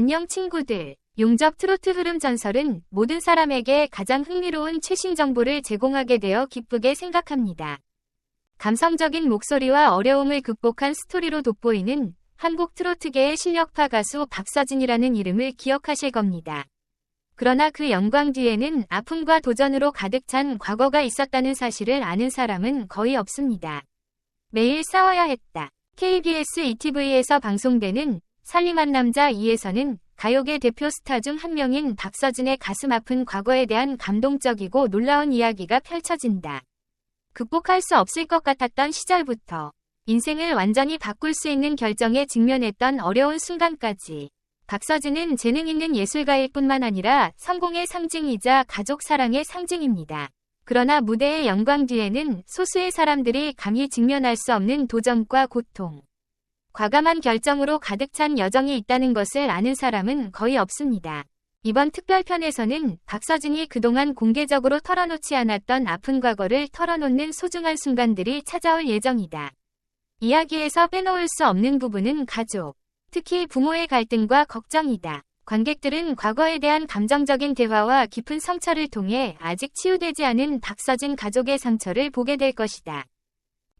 안녕 친구들. 용접 트로트 흐름 전설은 모든 사람에게 가장 흥미로운 최신 정보를 제공하게 되어 기쁘게 생각합니다. 감성적인 목소리와 어려움을 극복한 스토리로 돋보이는 한국 트로트계의 실력파 가수 박서진이라는 이름을 기억하실 겁니다. 그러나 그 영광 뒤에는 아픔과 도전으로 가득 찬 과거가 있었다는 사실을 아는 사람은 거의 없습니다. 매일 싸워야 했다. KBS ETV에서 방송되는 살림한 남자 2에서는 가요계 대표 스타 중 한 명인 박서진의 가슴 아픈 과거에 대한 감동적이고 놀라운 이야기가 펼쳐진다. 극복할 수 없을 것 같았던 시절부터 인생을 완전히 바꿀 수 있는 결정에 직면했던 어려운 순간까지 박서진은 재능 있는 예술가일 뿐만 아니라 성공의 상징이자 가족 사랑의 상징입니다. 그러나 무대의 영광 뒤에는 소수의 사람들이 감히 직면할 수 없는 도전과 고통, 과감한 결정으로 가득 찬 여정이 있다는 것을 아는 사람은 거의 없습니다. 이번 특별편에서는 박서진이 그동안 공개적으로 털어놓지 않았던 아픈 과거를 털어놓는 소중한 순간들이 찾아올 예정이다. 이야기에서 빼놓을 수 없는 부분은 가족, 특히 부모의 갈등과 걱정이다. 관객들은 과거에 대한 감정적인 대화와 깊은 성찰을 통해 아직 치유되지 않은 박서진 가족의 상처를 보게 될 것이다.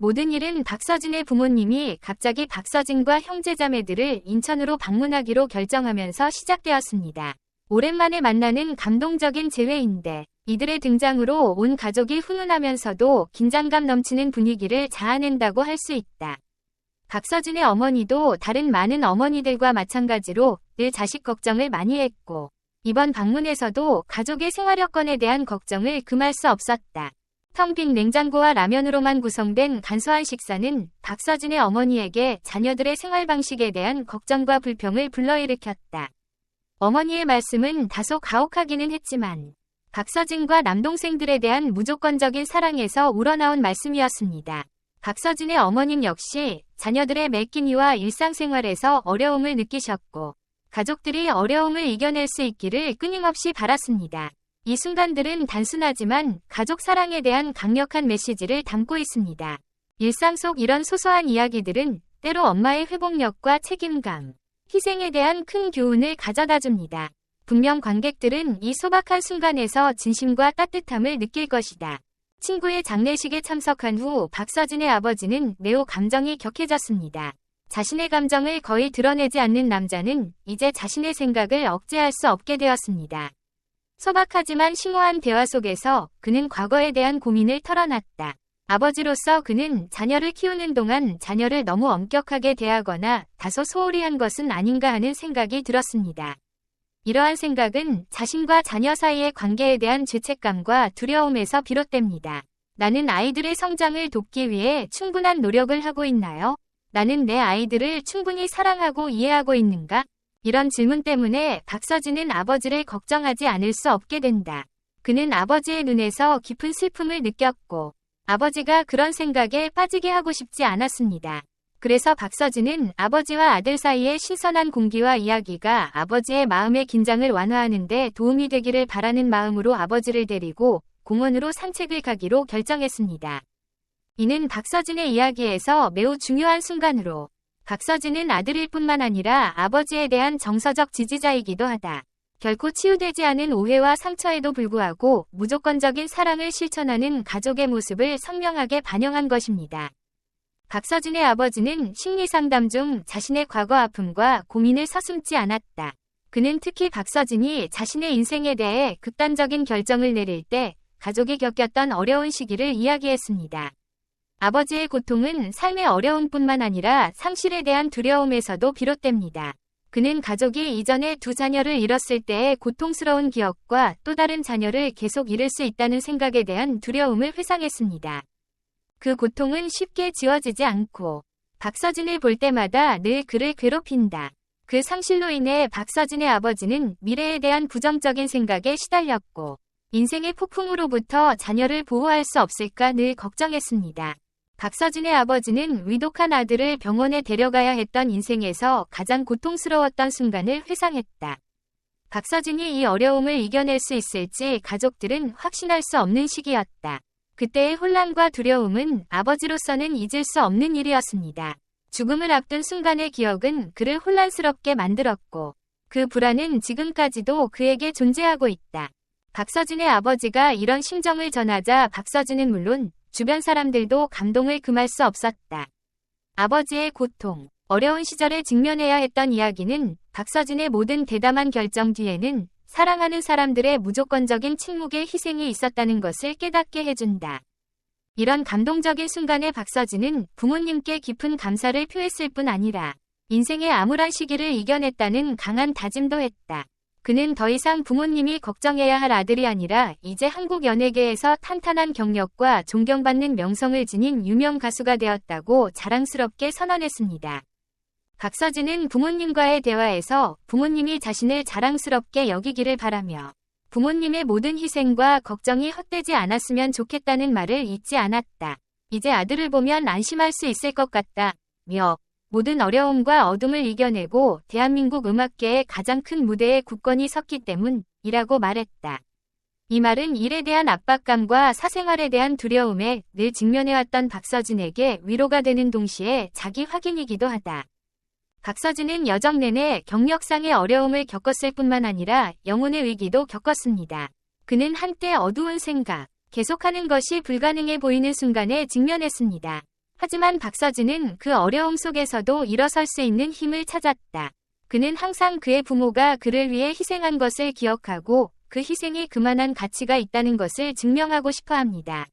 모든 일은 박서진의 부모님이 갑자기 박서진과 형제자매들을 인천으로 방문하기로 결정하면서 시작되었습니다. 오랜만에 만나는 감동적인 재회인데 이들의 등장으로 온 가족이 훈훈하면서도 긴장감 넘치는 분위기를 자아낸다고 할 수 있다. 박서진의 어머니도 다른 많은 어머니들과 마찬가지로 늘 자식 걱정을 많이 했고 이번 방문에서도 가족의 생활 여건에 대한 걱정을 금할 수 없었다. 텅 빈 냉장고와 라면으로만 구성된 간소한 식사는 박서진의 어머니에게 자녀들의 생활 방식에 대한 걱정과 불평을 불러일으켰다. 어머니의 말씀은 다소 가혹하기는 했지만 박서진과 남동생들에 대한 무조건적인 사랑에서 우러나온 말씀이었습니다. 박서진의 어머님 역시 자녀들의 매끼니와 일상생활에서 어려움을 느끼셨고 가족들이 어려움을 이겨낼 수 있기를 끊임없이 바랐습니다. 이 순간들은 단순하지만 가족 사랑에 대한 강력한 메시지를 담고 있습니다. 일상 속 이런 소소한 이야기들은 때로 엄마의 회복력과 책임감, 희생에 대한 큰 교훈을 가져다 줍니다. 분명 관객들은 이 소박한 순간에서 진심과 따뜻함을 느낄 것이다. 친구의 장례식에 참석한 후 박서진의 아버지는 매우 감정이 격해졌습니다. 자신의 감정을 거의 드러내지 않는 남자는 이제 자신의 생각을 억제할 수 없게 되었습니다. 소박하지만 심오한 대화 속에서 그는 과거에 대한 고민을 털어놨다. 아버지로서 그는 자녀를 키우는 동안 자녀를 너무 엄격하게 대하거나 다소 소홀히 한 것은 아닌가 하는 생각이 들었습니다. 이러한 생각은 자신과 자녀 사이의 관계에 대한 죄책감과 두려움에서 비롯됩니다. 나는 아이들의 성장을 돕기 위해 충분한 노력을 하고 있나요? 나는 내 아이들을 충분히 사랑하고 이해하고 있는가? 이런 질문 때문에 박서진은 아버지를 걱정하지 않을 수 없게 된다. 그는 아버지의 눈에서 깊은 슬픔을 느꼈고 아버지가 그런 생각에 빠지게 하고 싶지 않았습니다. 그래서 박서진은 아버지와 아들 사이의 신선한 공기와 이야기가 아버지의 마음의 긴장을 완화하는 데 도움이 되기를 바라는 마음으로 아버지를 데리고 공원으로 산책을 가기로 결정했습니다. 이는 박서진의 이야기에서 매우 중요한 순간으로 박서진은 아들일 뿐만 아니라 아버지에 대한 정서적 지지자이기도 하다. 결코 치유되지 않은 오해와 상처에도 불구하고 무조건적인 사랑을 실천하는 가족의 모습을 선명하게 반영한 것입니다. 박서진의 아버지는 심리상담 중 자신의 과거 아픔과 고민을 서슴지 않았다. 그는 특히 박서진이 자신의 인생에 대해 극단적인 결정을 내릴 때 가족이 겪었던 어려운 시기를 이야기했습니다. 아버지의 고통은 삶의 어려움뿐만 아니라 상실에 대한 두려움에서도 비롯됩니다. 그는 가족이 이전에 두 자녀를 잃었을 때의 고통스러운 기억과 또 다른 자녀를 계속 잃을 수 있다는 생각에 대한 두려움을 회상했습니다. 그 고통은 쉽게 지워지지 않고 박서진을 볼 때마다 늘 그를 괴롭힌다. 그 상실로 인해 박서진의 아버지는 미래에 대한 부정적인 생각에 시달렸고 인생의 폭풍으로부터 자녀를 보호할 수 없을까 늘 걱정했습니다. 박서진의 아버지는 위독한 아들을 병원에 데려가야 했던 인생에서 가장 고통스러웠던 순간을 회상했다. 박서진이 이 어려움을 이겨낼 수 있을지 가족들은 확신할 수 없는 시기였다. 그때의 혼란과 두려움은 아버지로서는 잊을 수 없는 일이었습니다. 죽음을 앞둔 순간의 기억은 그를 혼란스럽게 만들었고 그 불안은 지금까지도 그에게 존재하고 있다. 박서진의 아버지가 이런 심정을 전하자 박서진은 물론 주변 사람들도 감동을 금할 수 없었다. 아버지의 고통, 어려운 시절에 직면해야 했던 이야기는 박서진의 모든 대담한 결정 뒤에는 사랑하는 사람들의 무조건적인 침묵의 희생이 있었다는 것을 깨닫게 해준다. 이런 감동적인 순간에 박서진은 부모님께 깊은 감사를 표했을 뿐 아니라 인생의 암울한 시기를 이겨냈다는 강한 다짐도 했다. 그는 더 이상 부모님이 걱정해야 할 아들이 아니라 이제 한국 연예계에서 탄탄한 경력과 존경받는 명성을 지닌 유명 가수가 되었다고 자랑스럽게 선언했습니다. 박서진은 부모님과의 대화에서 부모님이 자신을 자랑스럽게 여기기를 바라며 부모님의 모든 희생과 걱정이 헛되지 않았으면 좋겠다는 말을 잊지 않았다. 이제 아들을 보면 안심할 수 있을 것 같다며 모든 어려움과 어둠을 이겨내고 대한민국 음악계의 가장 큰 무대에 굳건히 섰기 때문이라고 말했다. 이 말은 일에 대한 압박감과 사생활에 대한 두려움에 늘 직면해왔던 박서진에게 위로가 되는 동시에 자기 확인이기도 하다. 박서진은 여정 내내 경력상의 어려움을 겪었을 뿐만 아니라 영혼의 위기도 겪었습니다. 그는 한때 어두운 생각, 계속하는 것이 불가능해 보이는 순간에 직면했습니다. 하지만 박서진은 그 어려움 속에서도 일어설 수 있는 힘을 찾았다. 그는 항상 그의 부모가 그를 위해 희생한 것을 기억하고 그 희생이 그만한 가치가 있다는 것을 증명하고 싶어 합니다.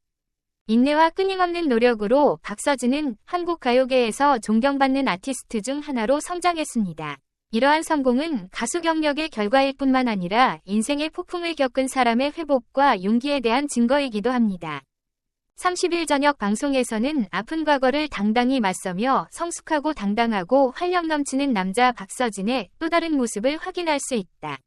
인내와 끊임없는 노력으로 박서진은 한국 가요계에서 존경받는 아티스트 중 하나로 성장했습니다. 이러한 성공은 가수 경력의 결과일 뿐만 아니라 인생의 폭풍을 겪은 사람의 회복과 용기에 대한 증거이기도 합니다. 30일 저녁 방송에서는 아픈 과거를 당당히 맞서며 성숙하고 당당하고 활력 넘치는 남자 박서진의 또 다른 모습을 확인할 수 있다.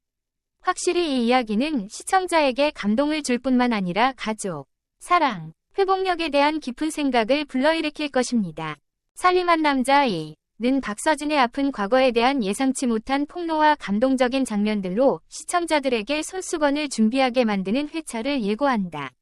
확실히 이 이야기는 시청자에게 감동을 줄 뿐만 아니라 가족, 사랑, 회복력에 대한 깊은 생각을 불러일으킬 것입니다. 살림한 남자 2는 박서진의 아픈 과거에 대한 예상치 못한 폭로와 감동적인 장면들로 시청자들에게 손수건을 준비하게 만드는 회차를 예고한다.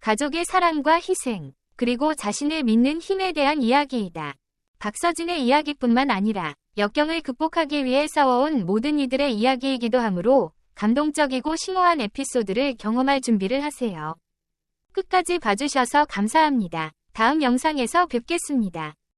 가족의 사랑과 희생, 그리고 자신을 믿는 힘에 대한 이야기이다. 박서진의 이야기뿐만 아니라 역경을 극복하기 위해 싸워온 모든 이들의 이야기이기도 하므로 감동적이고 심오한 에피소드를 경험할 준비를 하세요. 끝까지 봐주셔서 감사합니다. 다음 영상에서 뵙겠습니다.